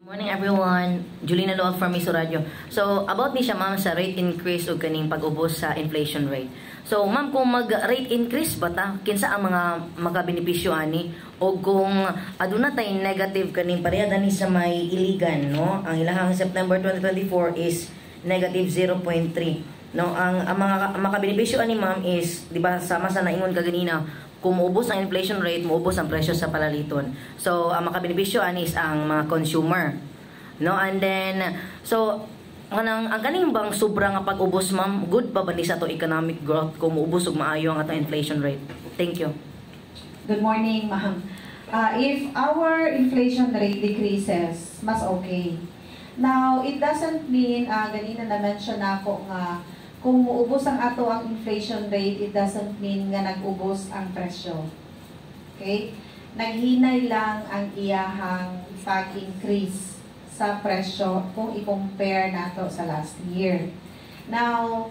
Morning everyone, Julina Loal from Miso Radio. So about ni siya ma'am sa rate increase o kaning pag-ubos sa inflation rate. So ma'am, kung mag-rate increase ba ta, kinsa ang mga makabenepisyo ani o kung aduna tay negative kaning pareha ni sa may iligan, no? Ang ilahang September 2024 is negative 0.3. No, ang mga makabenepisyo ani ma'am is, di ba, sama sa naingon kaganina, kung maubos ang inflation rate, maubos ang presyo sa palaliton. So, ang makabenepisyo ani is ang mga consumer. No, and then, so, ang kaning bang sobra nga pag-ubos ma'am, good pa ba ni sa to economic growth kung maubos ug maayo ang atong inflation rate? Thank you. Good morning, ma'am. If our inflation rate decreases, mas okay. Now, it doesn't mean, ganina na-mention na ako nga, kung muubos ang ato ang inflation rate, it doesn't mean nga nag-ubos ang presyo. Okay? Naghinay lang ang iyahang pag-increase sa presyo kung i-compare nato sa last year. Now,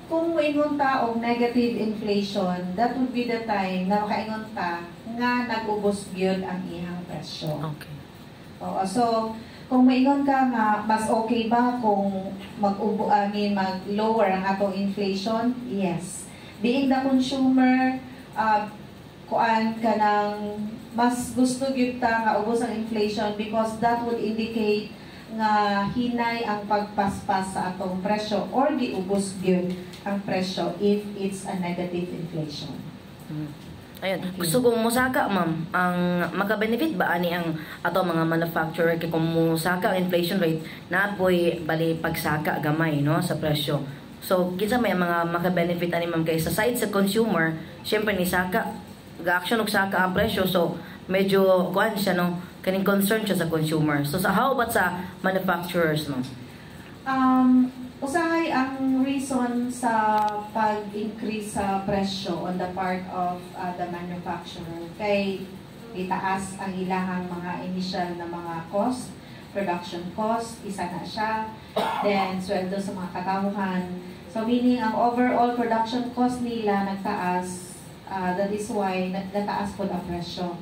kung muingon ta og negative inflation, that would be the time na makaingon ta nga nag-ubos gyud ang iyang presyo. Okay. So, kung maingon ka nga, mas okay ba kung mag-lower ang atong inflation? Yes. Being the consumer, kuan ka ng mas gusto gyud ta nga ubos ang inflation because that would indicate nga hinay ang pagpaspas sa atong presyo or di ubos gyud ang presyo if it's a negative inflation. Ayun. Gusto kong musaka, ma'am, ang maka-benefit ba ani ang ato mga manufacturer kay kung musaka ang inflation rate na apoy bali pagsaka gamay no sa presyo. So kinsa may mga maka-benefit ani ma'am kay sa side sa consumer, syempre ni saka ga-action og saka ang presyo, so medyo kuan siya no, kaning concern siya sa consumer. So how about sa manufacturers ma'am? Usahay ang reason sa pag-increase sa presyo on the part of the manufacturer kay itaas ang ilahang mga initial na mga cost, production cost, isa na siya, then sweldo sa mga katawhan. So meaning ang overall production cost nila nagtaas, that is why nagtaas po ang presyo.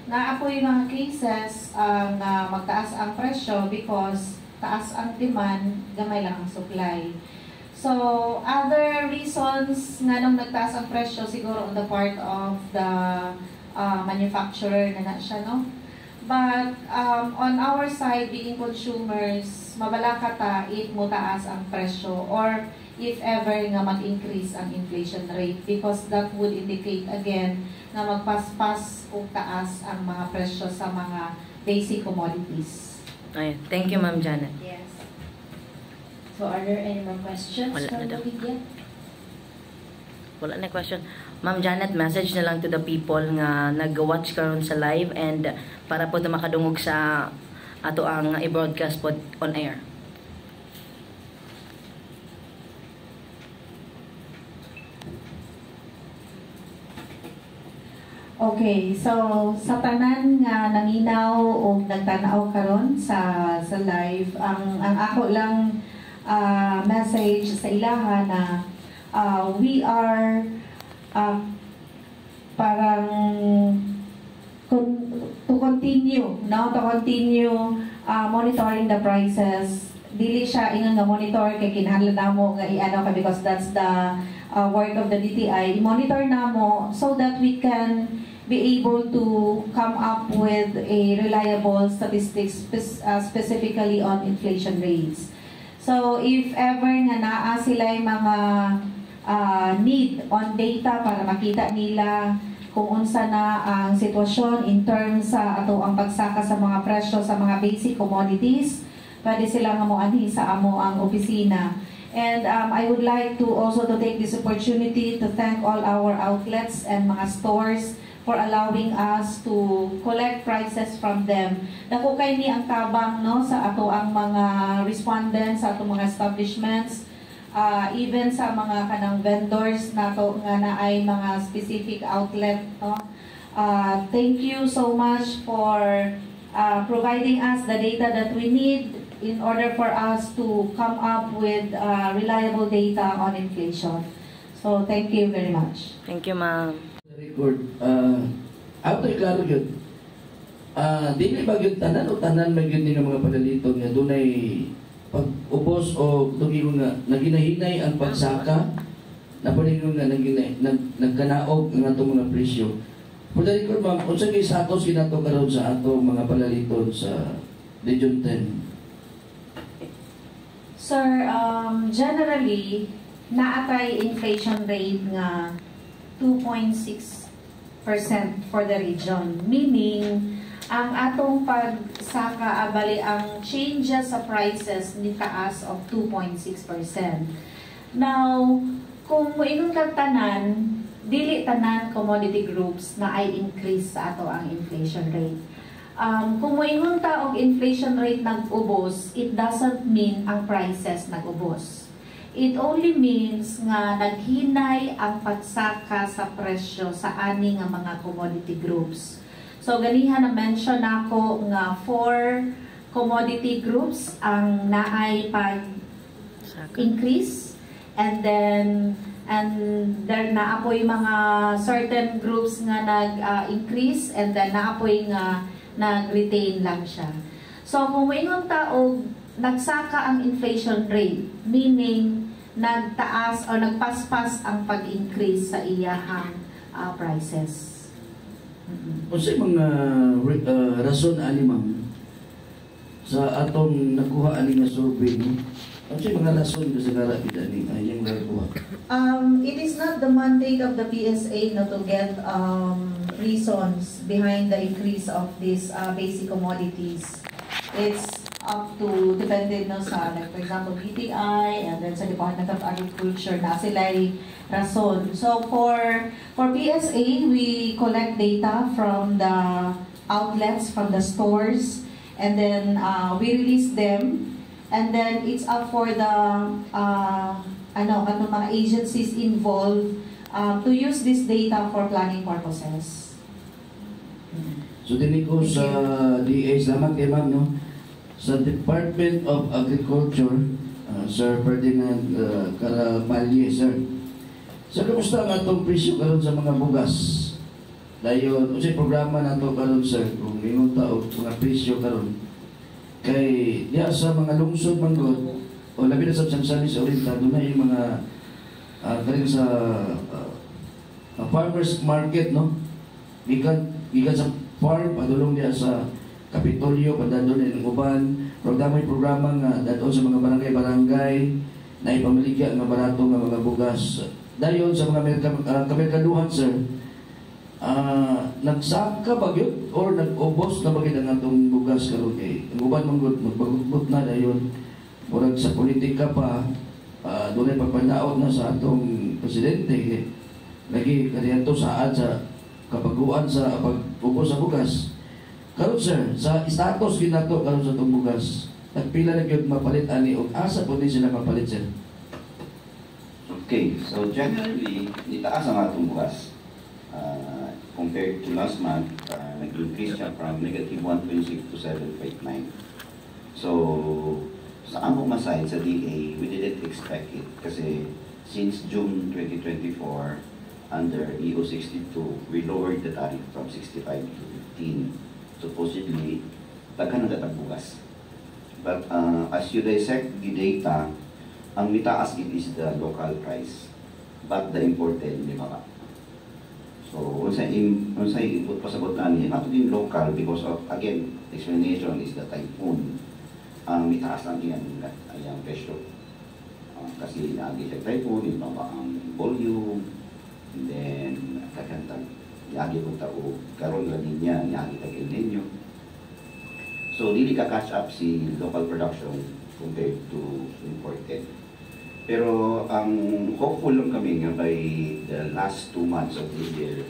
Naapo yung mga cases na magtaas ang presyo because taas ang demand, gamay lang ang supply. So, other reasons nga nung nagtaas ang presyo, siguro on the part of the manufacturer na siya, no? But, on our side, being consumers, mabalaka ta if mo taas ang presyo or if ever nga mag-increase ang inflation rate because that would indicate again na magpaspas o taas ang mga presyo sa mga basic commodities. Ay, thank you Ma'am Janet. Yes. So are there any more questions from the media? Wala na question. Ma'am Janet, message na lang to the people nga nag-watch karon sa live and para po na makadungog sa ato ang i-broadcast po on air. Okay, so sa tanan nga naminaw o nagtanaw karon sa live, ang ako lang message sa ilaha na we are parang to continue monitoring the prices. Dili siya ingon nga monitor kay kinahanglan namo nga iano ka because that's the work of the DTI. I-monitor namo so that we can be able to come up with a reliable statistics specifically on inflation rates. So if ever nga naa sila mga need on data para makita nila kung unsa na ang sitwasyon in terms sa ato ang pagsaka sa mga presyo sa mga basic commodities, pwede sila nga moanhi sa amo ang opisina. And I would like to also to take this opportunity to thank all our outlets and mga stores for allowing us to collect prices from them. Dako kay ni ang tabang no sa ato ang mga respondents sa ato mga establishments, even sa mga kanang vendors nato nga naay mga specific outlet no. Thank you so much for providing us the data that we need in order for us to come up with reliable data on inflation. So thank you very much. Thank you ma'am. Record, auto klaro yun. Dili ba gyud tanan o tanan ba gyud nga mga padaliton nga dunay pag-ubos o tugi nga naginahinay ang pagsaka na pwede nga nagkanaog ang atong mga presyo. Pwede ko ma'am, unsa kay status kinato karon sa atong mga padaliton sa Region 10? Sir, generally, naatay inflation rate nga 2.6% for the region. Meaning, ang atong pagsaka abali ang changes sa prices ni taas of 2.6%. Now, kung moingon kag tanan, dili tanan commodity groups na ay increase sa ato ang inflation rate. Kung moingon ta og inflation rate nag-ubos, it doesn't mean ang prices nag-ubos. It only means nga naghinay ang pagsaka sa presyo sa ani nga mga commodity groups. So ganihan na mention nako nga 4 commodity groups ang naay pag-increase, and there naapoy mga certain groups nga nag-increase, and then naapoy nga nag-retain lang siya. So kung moingon ta og nagsaka ang inflation rate, meaning nagtaas o nagpaspas ang pag-increase sa iyahang prices. Unsay mga rason ani ma'am sa atong nakuha ani nga survey no? Unsay mga rason sa gara bida ni ayang nakuha? It is not the mandate of the PSA to get reasons behind the increase of these basic commodities. It's up to, dependent no sa, like for example, DTI, and then sa Department of Agriculture, na sila'y rason. So for PSA, we collect data from the outlets, from the stores, and then we release them, and then it's up for the mga agencies involved to use this data for planning purposes. So din ko sa DA, salamat kay ma'am no? Sa Department of Agriculture, Sir Ferdinand Caramalye, sir. Sir, kamusta ang atong presyo karon sa mga bugas? Dayon, unsay programa nato karon sir kung ingon ta og mga presyo karon? Kay diya sa mga lungsod manggod o labi na sa Misamis Oriental, na yung mga karing sa farmers market no? Gikan sa farm, padulong niya sa Kapitolyo, padadon ng uban, programa nga dadon sa mga barangay-barangay na ipamaligya nga barato nga mga bugas. Dayon sa mga kamerkaduhan, sir, nagsaka ba yun? Or nag-ubos na ba ang atong bugas karon kay ang uban magbagut na dayon. Murag sa politika pa, doon ay pagpanaot na sa atong presidente. Lagi kaniyanto saad sa kapaguan sa pag-ubos sa bugas. Karon sir, sa status ginato karon sa itong bugas, nagpila na gyud mapalit ani o asa po din sila mapalit sir? Okay, so generally, itaas ang atong bugas. Compared to last month, nag-increase siya from negative 1.6 to 7.9. So, sa among masay sa DA, we didn't expect it kasi since June 2024, under EO 62, we lowered the tariff from 65 to 15. Supposedly, daghan ang bugas. But as you dissect the data, ang mitaas it is the local price, but the imported di ba? So, unsay input pasabot na niya, ato din local because of, again, explanation is the typhoon. Ang mitaas lang yan ang presyo. Kasi lagi siya typhoon, ibaba ang volume, and then kakantang yagi kong tao, karon lang niya, yagi tag-El Niño. So, dili ka catch up si local production compared to imported. Pero ang hopeful lang kami nga by the last 2 months of the year,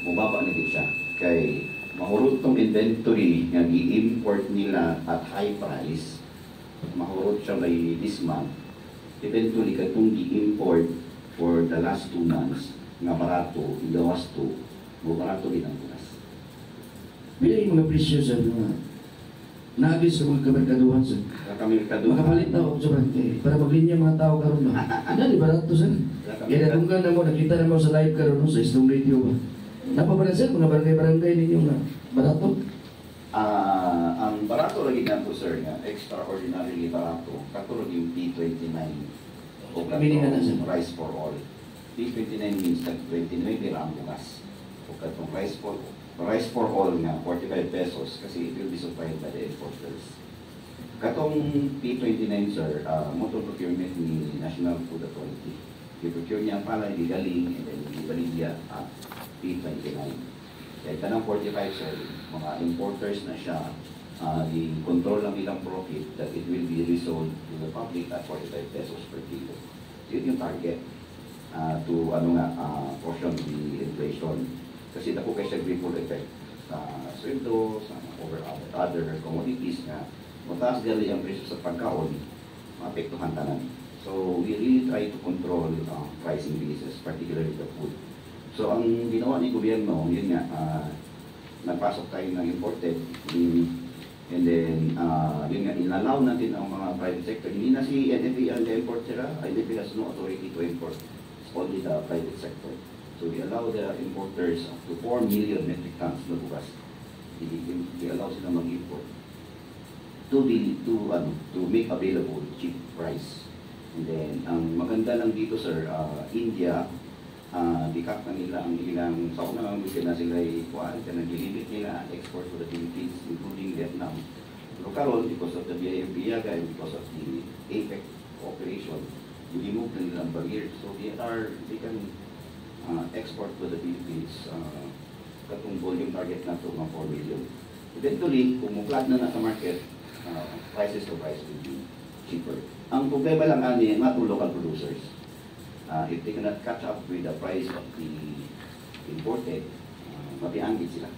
mababa na din siya. Kay mahurot tong inventory nga gi-import nila at high price, mahurot siya by this month. Eventually, katong gi-import for the last 2 months, nga barato, igawas to, barato din ang bukas. Bila yung mga presyo sa mga nagis sa mga kamerkaduhan sir? Makapalit na ako sa brand para maglinya mga tao karon ba? Ano, di barato sir? Kaya natunggan na mo, nakita na mo sa live karon no, sa Istong Radio ba? Napapalan sir, mga barangay-barangay ninyo na barato? Ang barato lagi na po, sir, nga extraordinarily barato, katulad yung P29 o katong rice for all. P29 means that 29 ang bukas. O katong rice for all nga 45 pesos kasi it will be supplied by the importers. Katong P29, sir, motor procurement ni National Food Authority. I-procure niya pala illegally and then illegally niya at P29. Kaya tanang 45, sir, mga importers na siya, i-control lang ilang profit that it will be resold to the public at 45 pesos per kilo. Yun yung target to portion the inflation. Kasi naku kay siya ripple effect sa sweldo, sa over other commodities nga, mataas gali ang presyo sa pagkaon, maapektuhan tanan. So we really try to control price increases, particularly the food. So ang ginawa ni gobyerno, yun nga, nagpasok tayo ng imported, and then yun nga, inalaw natin ang mga private sector. Hindi na si NFA ang import sila, NFA has no authority to import. It's only the private sector. So we allow the importers up to 4 million metric tons na bukas. We allow sila mag-import to make available cheap price. And then, ang maganda lang dito, sir, India, dikak na nila ang ilang sa unang weekend na sila ikuhaan ka nag-limit nila ang export to the Philippines, including Vietnam. Pero karon, because of the BIMPIAGA and because of the APEC cooperation, remove na nila ang barrier. So they can export to the Philippines katong volume target na ito ng 4 million. Eventually, kung muklat na sa market, prices to price will be cheaper. Ang problema lang ani mga local producers. If they cannot catch up with the price of the imported, mabianggit sila.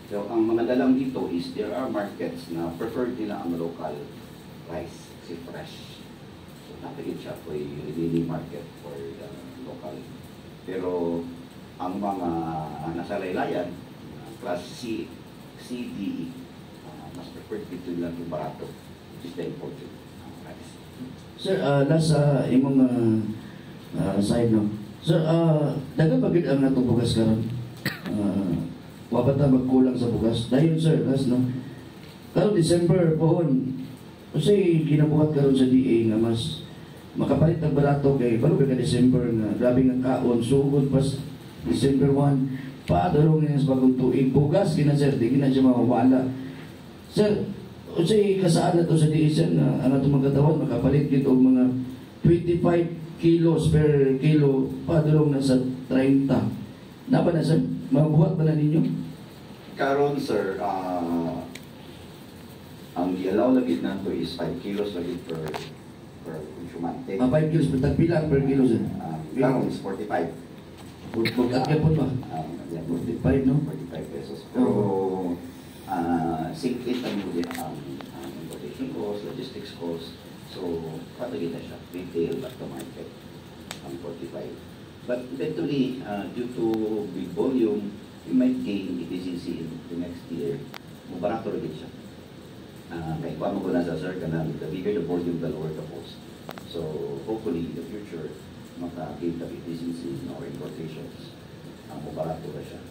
So, ang mga dalang dito is there are markets na preferred nila ang local rice, kasi fresh. So, napagin siya po yung remaining market for the local. Pero, ang mga nasa laylayan, class C, C, D, mas preferred dito nila yung barato, which is the imported rice. Sir, nasa imong side no. Sir, dagan bagid ang natong bugas karon. Wa ba ta magkulang sa bugas? Dayon sir, last no. Karon December poon. Kasi ginabuhat karon sa DA nga mas makapalit ang barato kay balo ka December nga grabe nga kaon sugod pas December 1 paadorong niya sa bagong tuig bugas kina sir di na siya mawawala. Sir, usay kasaan na to sa DA sir na ang atong magkatawan makapalit gid og mga 25 kilos per kilo, padulong na sa 30. Napa na sir? Mabuhat ba na ninyo? Karon sir, ang i-allow lagi na ito is 5 kilos lagi per consumante. 5 kilos per tagpila per kilo sir? Karon is 45. Pagkakapon ba? 45 no? 45 pesos. Pero, singkit ang importation cost, logistics cost. So, patagin na siya, retail at the market, ang 45. But eventually, due to big volume, you might gain efficiency in the next year. Mubarato rin siya. Kaya kung mo ko na sa sir, the bigger the volume, the lower the cost. So, hopefully, in the future, maka-gain the efficiency in our importations. Mubarato na siya.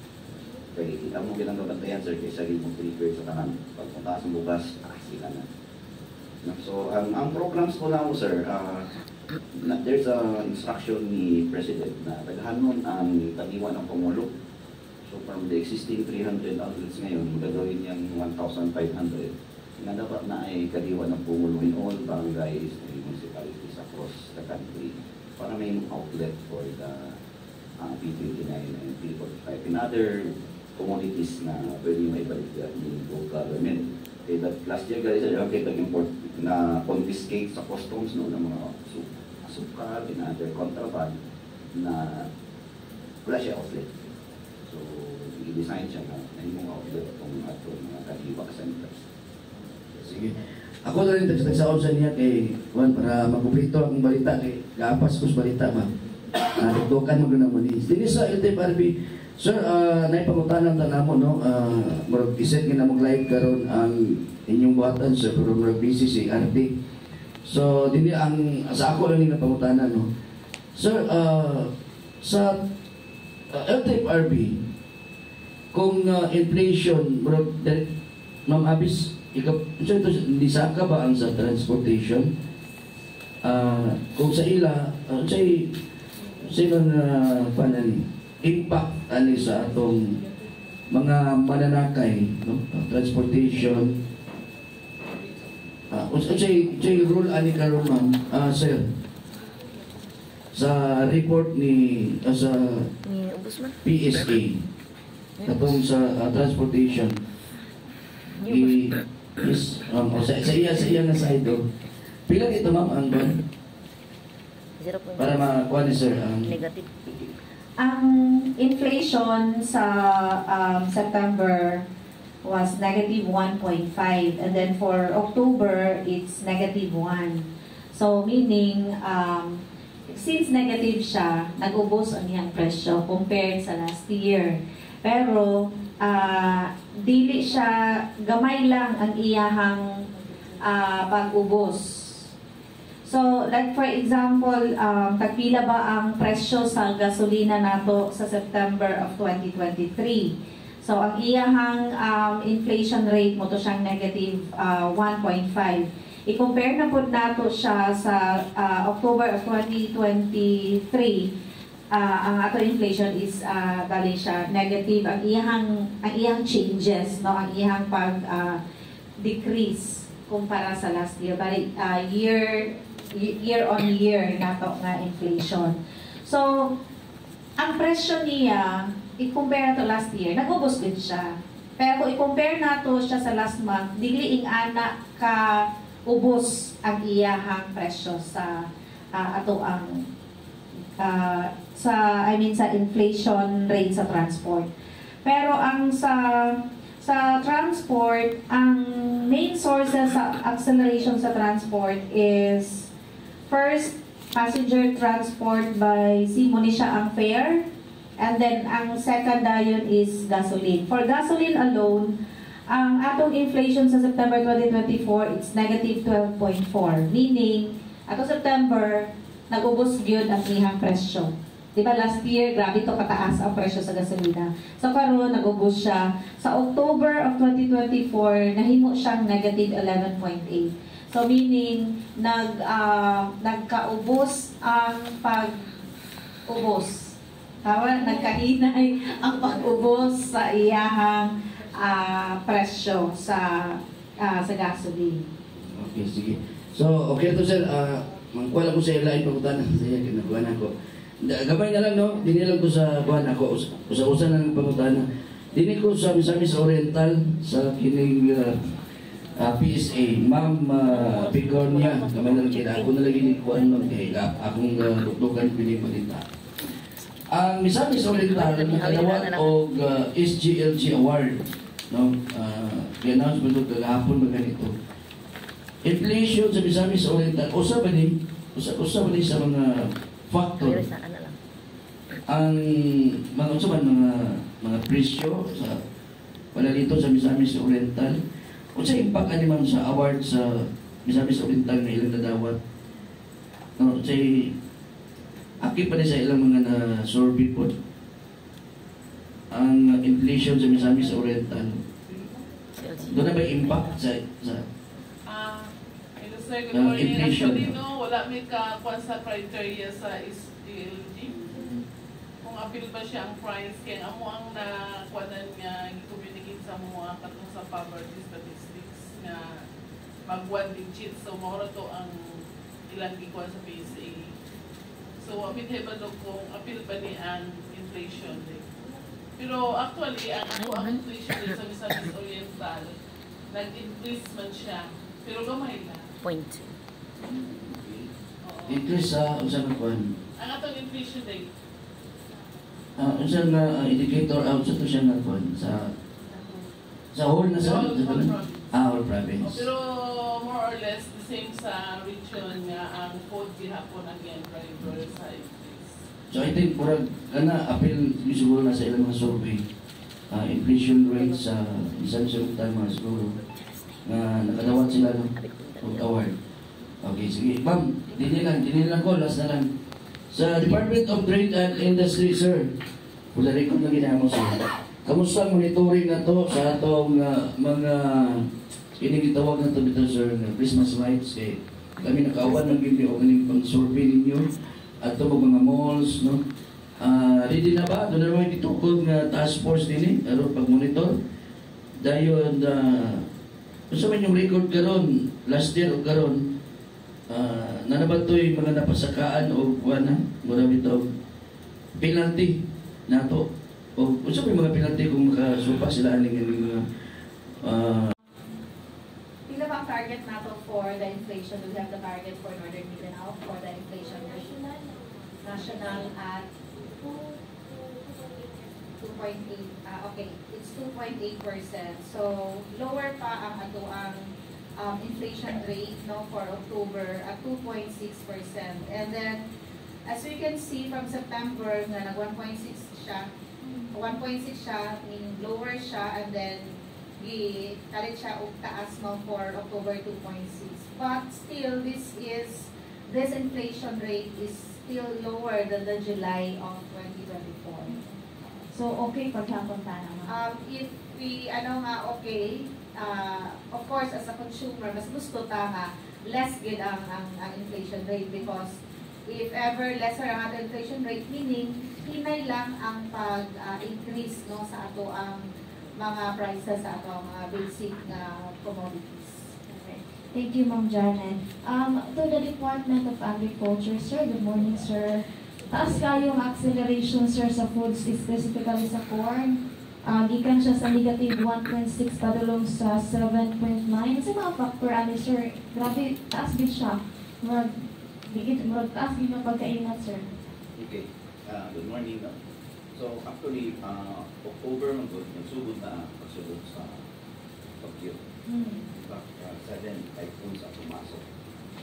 Kaya kita mo ginagabantayan, sir, kaysa rin mo prepared sa tanan. Pag punta sa bukas, sila na. So, ang programs ko na sir, there's a instruction ni President na tagahanon ang tagiwan ng Pangulo. So, from the existing 300 outlets ngayon, gagawin niyang 1,500 na dapat na ay kadiwan ng Pangulo in all barangays and municipalities across the country para may outlet for the P29 and P45 and other commodities na pwede may balik ni local government. Okay, that last year guys, okay, nag-import na confiscate sa customs no, ng mga asukal and other contraband na wala siya outlet. So, i-design siya na yung mga outlet itong mga kaliwa centers. Sige. Ako na rin tagsaon sa niya kay Juan para magkumpleto ang balita kay gapas kus balita ba. Nagtukan mo guna mo ni. Dili sa LTFRB. Sir, naipangutanan na namo no. Mag-isip nga na mag-live karon ang inyong buhatan sir pero mag-busy si RT. So, dili ang sa ako lang ni napangutanan no. Sir, sa LTFRB kung inflation Ma'am Abis, ikaw, lisa ka ba ang sa transportation? Kung sa ila, sino na panan impact ani sa atong mga mananakay, no? Transportation. Unsay rule ani karon ma'am, sir? Sa report ni sa PSA katong sa transportation sa iya na side do. Pila ito ma'am ang ban? Para makuha ni sir ang Negative. Ang inflation sa September was negative 1.5, and then for October it's negative 1. So meaning since negative siya, nag-ubos ang iyang presyo compared sa last year. Pero dili siya, gamay lang ang iyahang pag-ubos. So, like for example, tagpila ba ang presyo sa gasolina nato sa September of 2023? So, ang iyahang inflation rate mo to siyang negative 1.5. I-compare na po nato siya sa October of 2023. Ang ato inflation is dali siya negative. Ang iyang changes, no, ang iyang pag decrease kumpara sa last year. Bali year on year nato nga inflation. So, ang presyo niya, i-compare to last year, nag-ubos din siya. Pero kung i-compare nato siya sa last month, digli ing ana ka ubos ang iyahang presyo sa ato ang sa inflation rate sa transport. Pero ang sa transport, ang main sources sa acceleration sa transport is first, passenger transport by sea mo ni siya ang fare. And then, ang second dayon is gasoline. For gasoline alone, ang atong inflation sa September 2024, it's negative 12.4. Meaning, ato September, nag-ubos gyud ang ihang presyo. Diba last year, grabe to kataas ang presyo sa gasolina. So karon nag-ubos siya. Sa October of 2024, nahimo siyang negative 11.8. So meaning, nagkaubos ang pag-ubos. Nagkahinay ang pag-ubos sa iyahang presyo sa gasoline. Okay, sige. So, okay to sir. Mangkuha lang ko sa ilahin pagkutanan. Saya, kinakuha na ko. Gamay na lang, no? Dini lang ko sa kuha na ko. Usa-usa na ng pagkutanan. Dini ko sa Misamis Oriental sa kining PSA. Ma'am Picornia. Gamay na lang kina. Ako na lagi ni kuha ng akong tuktukan pinipalita. Ang Misamis Oriental nakadawat og SGLG Award, no? Ganaos mo ito kagahapon ba ganito. Inflation sa Misamis Oriental, usa ba ni sa mga factor ang mga presyo sa panalito sa Misamis Oriental. Unsa impact ani ma'am sa award sa Misamis Oriental na ilang nadawat? No, say aki pa sa ilang mga na-survey po ang inflation sa Misamis Oriental. Doon na ba impact sa Sir, good morning. inflation? Actually, no, wala may kakuan sa criteria sa SDLG. Kung appeal ba siya ang price, kaya amo ang nakuanan nga i-communicate sa mga katong sa poverty statistics nga mag-one digit. So, mahura to ang ilang ikuan sa PSA. So, apit hebalo kung appeal ba ni ang inflation rate. Pero actually, ang inflation rate sa Misamis Oriental, nag-increase man siya, pero gamay lang. Point. Increase sa unsa na kuan? Ang atong inflation rate. Unsa na indicator unsa to siya na kuan sa whole na sa whole province. Pero more or less the same sa region nga ang code gihapon again driver sa increase. So I think murag kana appeal siguro na sa ilang mga survey. Inflation rate sa isang sultan mga siguro na nakadawat sila ng award. Okay, sige. Ma'am, dili lang ko, last na lang. Sa Department of Trade and Industry, sir, pula rin kong naging mo sir. kamusta ang monitoring na to sa atong mga inigitawag na to dito sir na Christmas lights kay kami nakaawan ng gindi o ganing pang survey ninyo at mga malls no. Ready na ba? Doon na naman itukod nga task force din aron pag-monitor dayon gusto man yung record karon last year o karon nanabatoy mga napasakaan o kuana mura bitaw penalty nato o gusto may mga penalty kung makasupa sila aning Pila ba ang target nato for the inflation? We have the target for Northern Mindanao for the inflation rate. National at 2.8. Okay, it's 2.8%. So lower pa ang ato ang inflation rate no for October at 2.6%. And then as we can see from September nga nag 1.6 siya. 1.6 siya, meaning lower siya, and then kalit siya og taas mo for October 2.6. But still, this inflation rate is still lower than the July of 2024. So, okay paghapon ta naman. If we, okay, of course, as a consumer, mas gusto ta nga less good ang inflation rate because if ever lesser ang ating inflation rate, meaning hinay lang ang pag-increase no, sa ato ang mga prices sa ato ang mga basic na commodities. Okay. Thank you, Ma'am Janet. To the Department of Agriculture, sir, good morning, sir. Taas kayong acceleration, sir, sa foods, specifically sa corn. Gikan siya sa negative 1.6 padulong sa 7.9. Sa mga factor, sir, grabe, taas din siya. Murag taas din yung pagkainat, sir. Okay. Good morning. So actually, October nagsugod na pagsugod sa Tokyo. In fact, 7 typhoons ang pumasok.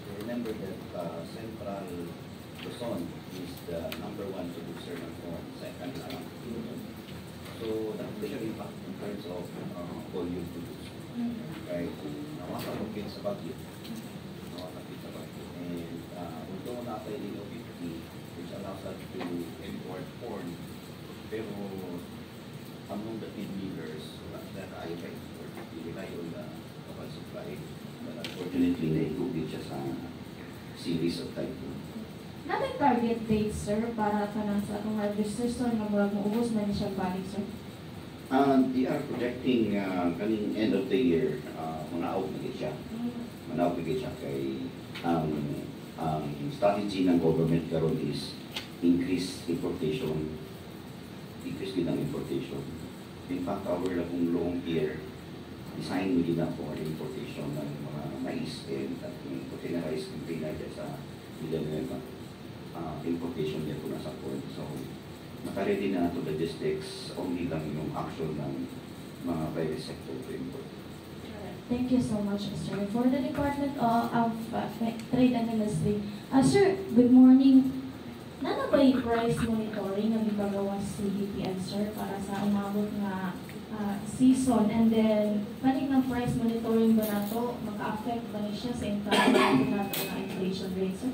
So remember that Central Luzon is the #1 producer ng corn, second lang. So that will impact in terms of volume produced. Right? Nawakapagpit sa Baguio. And although natin in OPP, which allows us to import corn, pero among the feed millers that I rely on the local supply, but unfortunately, naikubit siya sa series of typhoon. Natin target date, sir, para kanang sa atong harvest season na murag maubos na ni siya balik, sir? We are projecting kaning end of the year, manaog na siya. Manaog na siya kay ang strategy ng government karon is increase importation, decrease din ang importation. In fact, our long year design mo din for importation ng mga mais and containerized container sa Villanueva. Importation niya po nasa corn. So, nakaready na ito logistics, only lang yung action ng mga private sector to import. Thank you so much, sir. For the Department of Trade and Industry, sir, good morning. Nana ba yung price monitoring na gipagawa sa DTI, sir, para sa umabot na season? And then, panig ng price monitoring ba na ito, maka-affect ba niya sa impact na inflation rate, sir?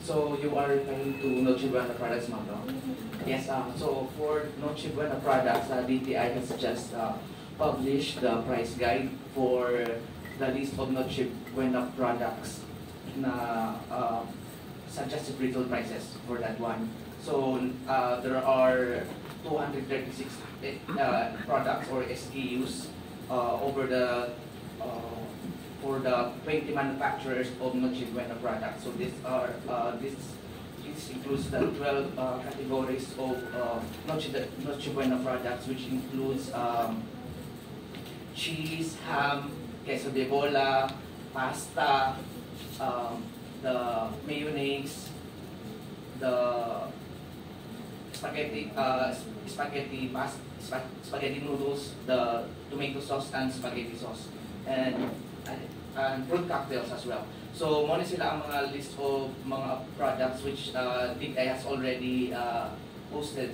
So you are referring to Noche Buena products, ma'am, no? Yes. So for Noche Buena products, DTI has just published the price guide for the list of Noche Buena products na suggested retail prices for that one. So there are 236 products or SKUs over the for the 20 manufacturers of Noche Buena products. So this includes the 12 categories of Noche Buena products, which includes cheese, ham, queso de bola, pasta, the mayonnaise, the spaghetti noodles, the tomato sauce and spaghetti sauce, and fruit cocktails as well. So, muna sila ang mga list of mga products which DTI has already posted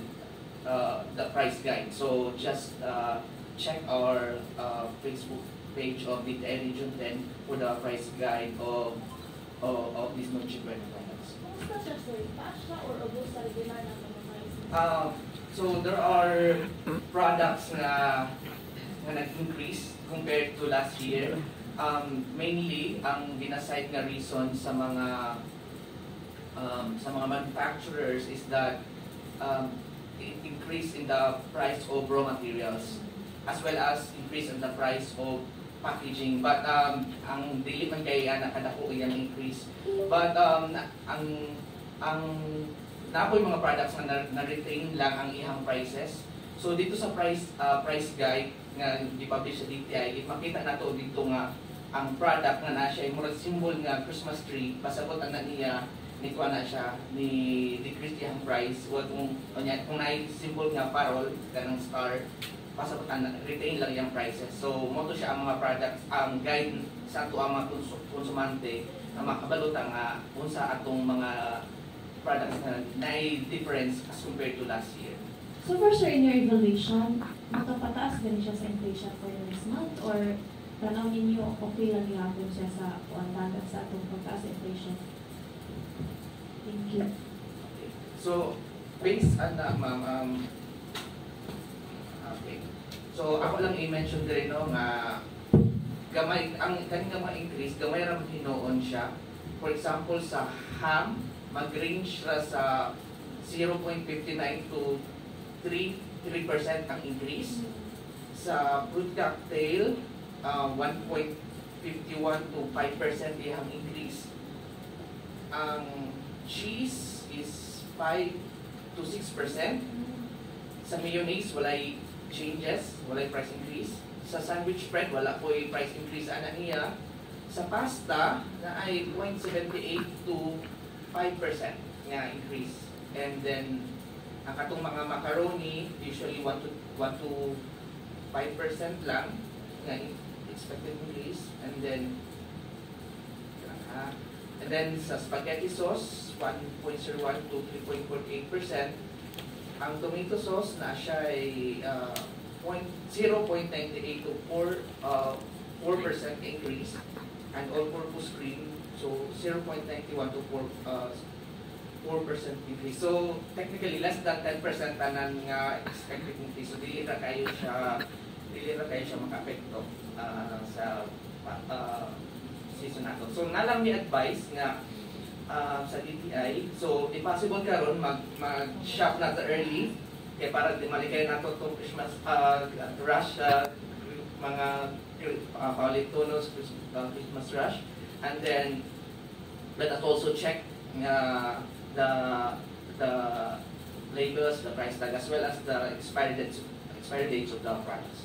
the price guide. So, just check our Facebook page of DTI Region 10 for the price guide of these Noche Buena products. ubos na siya, sir? Taas siya or ubos sa regular na mga price? So there are products na nag-increase compared to last year. Mainly, ang ginaside na reason sa mga manufacturers is that increase in the price of raw materials as well as increase in the price of packaging. But ang dili man kay nakadako iyang increase. But ang napoy mga products na retain lang ang ihang prices. So dito sa price guide nga gi-publish sa DTI, makita nato dito nga ang product nga na siya murag symbol nga Christmas tree, pasabot ang niya ni kuha na siya ni decrease iyang price. Wa kung nay symbol nga parol kanang star, pasabot ang retain lang iyang prices. So mo to siya ang mga products ang guide sa ato ang mga konsumante na makabalota nga unsa atong mga products na difference as compared to last year. So for sure, in your evaluation, makapataas din siya sa inflation for the next month or tanaw ninyo okay lang ihapon siya sa dagat sa atong pagtaas sa inflation? Thank you. Okay. So, based on that, ma'am, okay. So, ako lang i-mention din no, nga gamay, ang kanina ma-increase, gamay ram hinoon siya. For example, sa ham, mag-range ra sa 0.59 to 3% ang increase. Sa fruit cocktail, 1.51 to 5% ihang increase. Ang cheese is 5 to 6%. Sa mayonnaise, walay changes, walay price increase. Sa sandwich bread, wala po yung price increase ana niya. Sa pasta, na ay 0.78 to 5% nga increase. And then, ang katong mga macaroni, usually 1 to 5% lang nga expected increase. And then sa spaghetti sauce, 1.01 to 3.48%. Ang tomato sauce na siya ay 0.98 to 4% increase. And all-purpose cream, so 0.91 to 4% increase. So technically less than 10% tanan nga expected increase. So dili ra kayo siya maka-apekto sa season nato. So nalang ni advice nga sa DTI. So if possible karon mag-shop nato early kay para di malikay nato tong Christmas rush mga Paulitos Christmas rush. And then let us also check the labels, the price tag, as well as the expiry dates of the products.